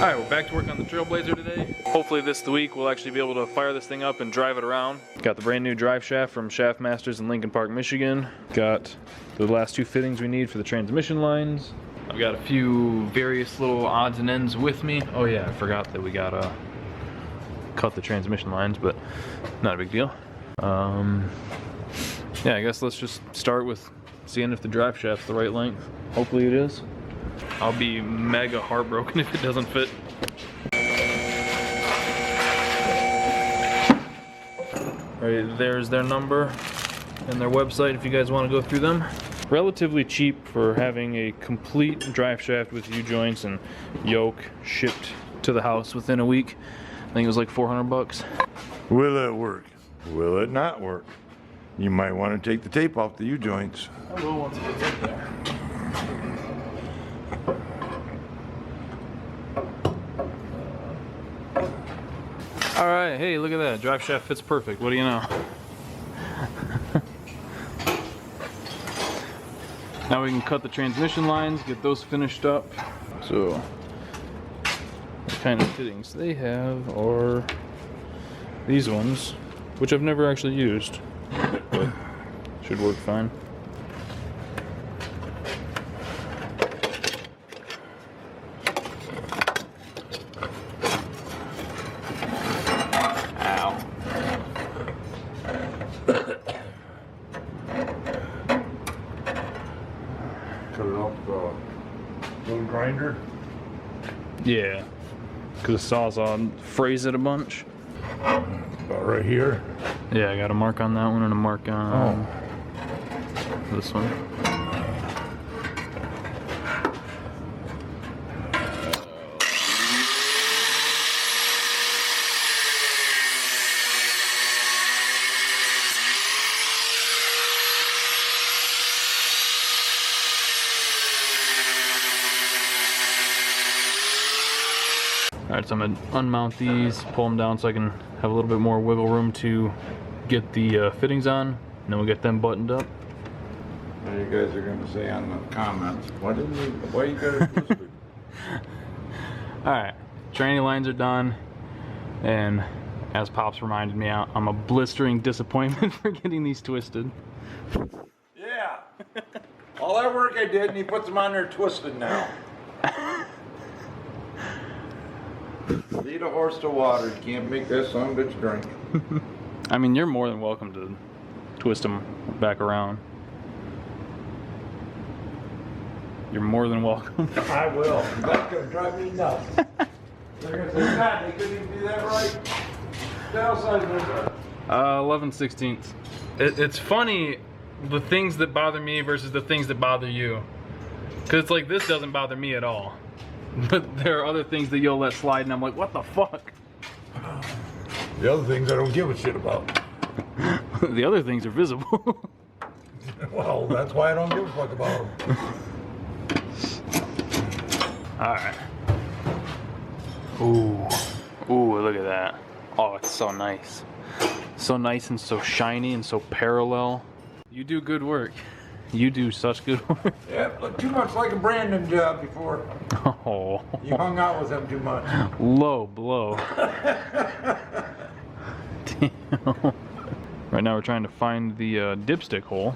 Alright, we're back to work on the Trailblazer today. Hopefully this week we'll actually be able to fire this thing up and drive it around. Got the brand new drive shaft from Shaft Masters in Lincoln Park, Michigan. Got the last two fittings we need for the transmission lines. I've got a few various little odds and ends with me. Oh yeah, I forgot that we gotta cut the transmission lines, but not a big deal. Yeah, I guess let's just start with seeing if the drive shaft's the right length. Hopefully it is. I'll be mega heartbroken if it doesn't fit. Right, there's their number and their website if you guys want to go through them. Relatively cheap for having a complete drive shaft with U-joints and yoke shipped to the house within a week. I think it was like 400 bucks. Will it work? Will it not work? You might want to take the tape off the U-joints. I will once it gets up there. Alright, hey, look at that. Drive shaft fits perfect. What do you know? Now we can cut the transmission lines, get those finished up. So, what kind of fittings they have are these ones, which I've never actually used, but should work fine. Cut it off the little grinder. Yeah, because the sawzall frays it a bunch. About right here. Yeah, I got a mark on that one and a mark on this one. Alright, so I'm going to unmount these, pull them down so I can have a little bit more wiggle room to get the fittings on, and then we'll get them buttoned up. Now you guys are going to say on the comments, why you got it twisted? Alright, tranny lines are done, and as Pops reminded me, I'm a blistering disappointment for getting these twisted. Yeah! All that work I did and he puts them on there twisted now. Lead a horse to water. You can't make that son of a bitch drink. I mean, you're more than welcome to twist them back around. You're more than welcome. I will. That's going to drive me nuts. They're going to say, God, they couldn't even do that right. What size was that? 11/16. It's funny, the things that bother me versus the things that bother you. Because it's like, this doesn't bother me at all. But there are other things that you'll let slide, and I'm like, what the fuck? The other things I don't give a shit about. The other things are visible. Well, that's why I don't give a fuck about them. Alright. Ooh, look at that. Oh, it's so nice. So nice and so shiny and so parallel. You do good work. You do such good work. Yeah, look too much like a Brandon job before. Oh. You hung out with him too much. Low blow. Damn. Right now we're trying to find the dipstick hole.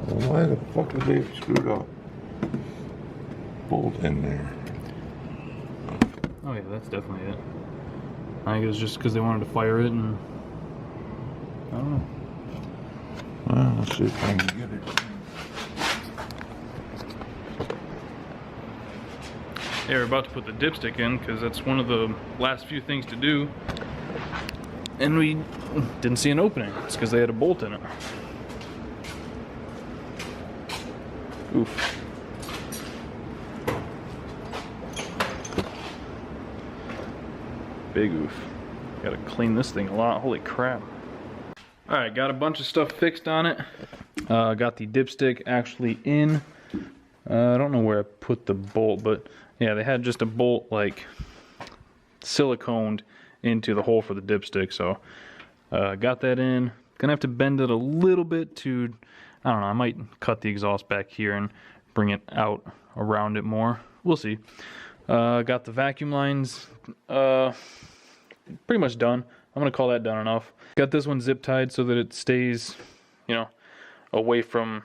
Why the fuck did they screwed up? Bolt in there. Oh yeah, that's definitely it. I think it was just because they wanted to fire it and... I don't know. Well, let's see if I can get it. Yeah, we're about to put the dipstick in because that's one of the last few things to do. And we didn't see an opening. It's because they had a bolt in it. Oof. Big oof. Gotta clean this thing a lot. Holy crap. Alright, got a bunch of stuff fixed on it. Got the dipstick actually in. I don't know where I put the bolt, but yeah, they had just a bolt like siliconed into the hole for the dipstick, so got that in. Gonna have to bend it a little bit to, I don't know, I might cut the exhaust back here and bring it out around it more. We'll see. Got the vacuum lines pretty much done. I'm gonna call that done enough. Got this one zip tied so that it stays, you know, away from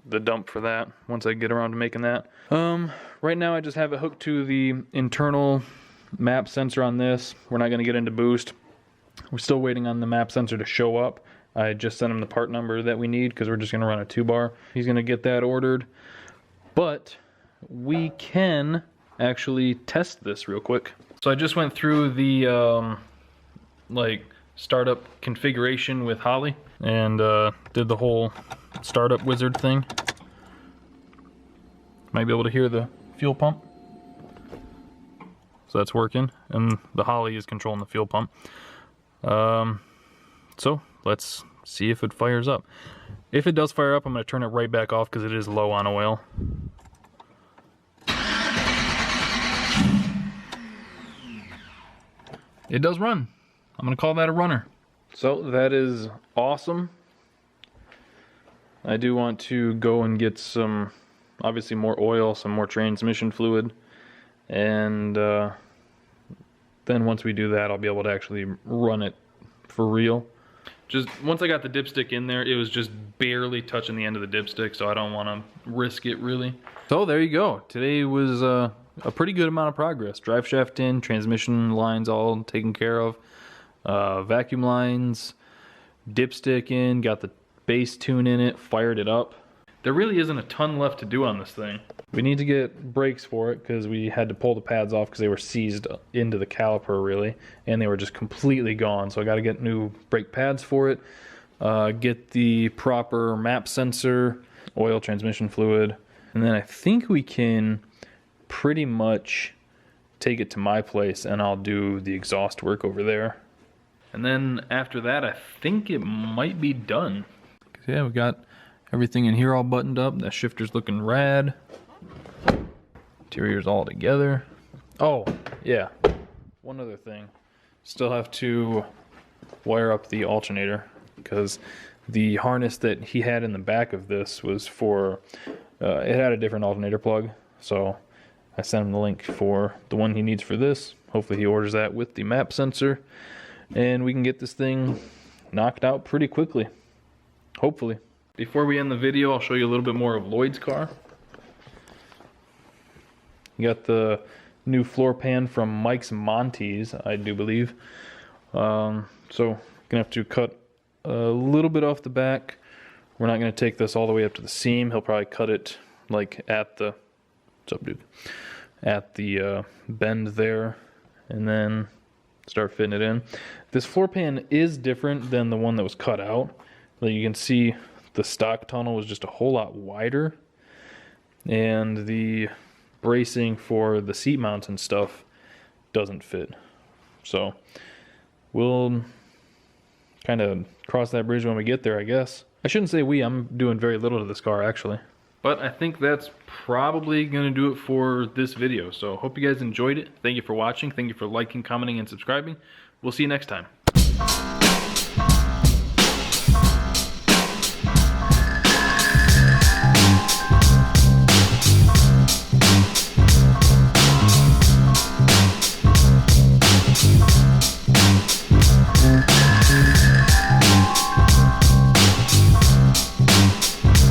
the dump for that once I get around to making that. Right now I just have it hooked to the internal map sensor on this. We're not gonna get into boost. We're still waiting on the map sensor to show up. I just sent him the part number that we need because we're just gonna run a 2-bar. He's gonna get that ordered. But we can actually test this real quick. So I just went through the like startup configuration with Holly and did the whole startup wizard thing. Might be able to hear the fuel pump. So that's working, and the Holly is controlling the fuel pump. So let's see if it fires up. If it does fire up, I'm going to turn it right back off because it is low on oil. It does run. I'm going to call that a runner. So that is awesome. I do want to go and get some, obviously more oil, some more transmission fluid, and then once we do that, I'll be able to actually run it for real. Just once I got the dipstick in there, it was just barely touching the end of the dipstick, so I don't want to risk it really. So there you go. Today was a pretty good amount of progress. Drive shaft in, transmission lines all taken care of, vacuum lines, dipstick in, got the bass tune in it, fired it up. There really isn't a ton left to do on this thing. We need to get brakes for it because we had to pull the pads off because they were seized into the caliper really, and they were just completely gone. So I got to get new brake pads for it, get the proper map sensor, oil, transmission fluid, and then I think we can pretty much take it to my place and I'll do the exhaust work over there. And then after that, I think it might be done. Yeah, we got everything in here all buttoned up. That shifter's looking rad. Interior's all together. Oh, yeah. One other thing. Still have to wire up the alternator because the harness that he had in the back of this was for, it had a different alternator plug. So I sent him the link for the one he needs for this. Hopefully he orders that with the map sensor. And we can get this thing knocked out pretty quickly. Hopefully. Before we end the video, I'll show you a little bit more of Lloyd's car. You got the new floor pan from Mike's Monty's, I do believe. So gonna have to cut a little bit off the back. We're not gonna take this all the way up to the seam. He'll probably cut it like at the, what's up, dude? At the bend there, and then start fitting it in. This floor pan is different than the one that was cut out. Like you can see, the stock tunnel was just a whole lot wider, and the bracing for the seat mounts and stuff doesn't fit. So we'll kind of cross that bridge when we get there, I guess. I shouldn't say we, I'm doing very little to this car actually. But I think that's probably going to do it for this video. So hope you guys enjoyed it. Thank you for watching. Thank you for liking, commenting, and subscribing. We'll see you next time.